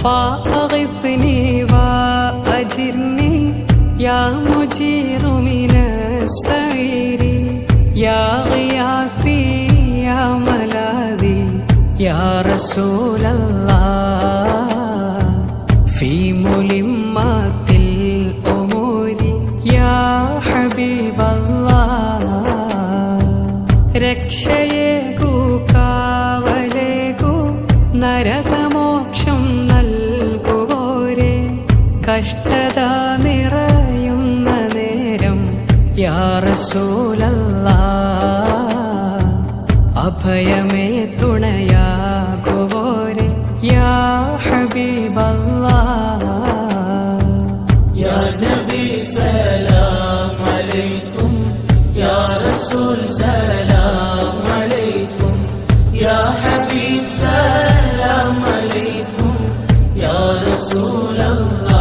فأغثني وأجرني يا مجير من السعير يا غياثي يا ملاذي يا رسول الله في ملمات الأمور يا حبيب الله രക്ഷയേകൂ കാവലേകൂ നരകമോക്ഷം നൽകുവോരെ കഷ്ടത നിറയുന്ന നേരം യാ റസൂലല്ലാഹ് അഭയമേ തുണയാകുവോരെ യാ ഹബീബല്ലാഹ് യാ നബി സലാം അലൈക്കും യാ റസൂൽ സലാം അലൈക്കും യാ ഹബീബ് സലാം അലൈക്കും യാ റസൂലല്ലാഹ്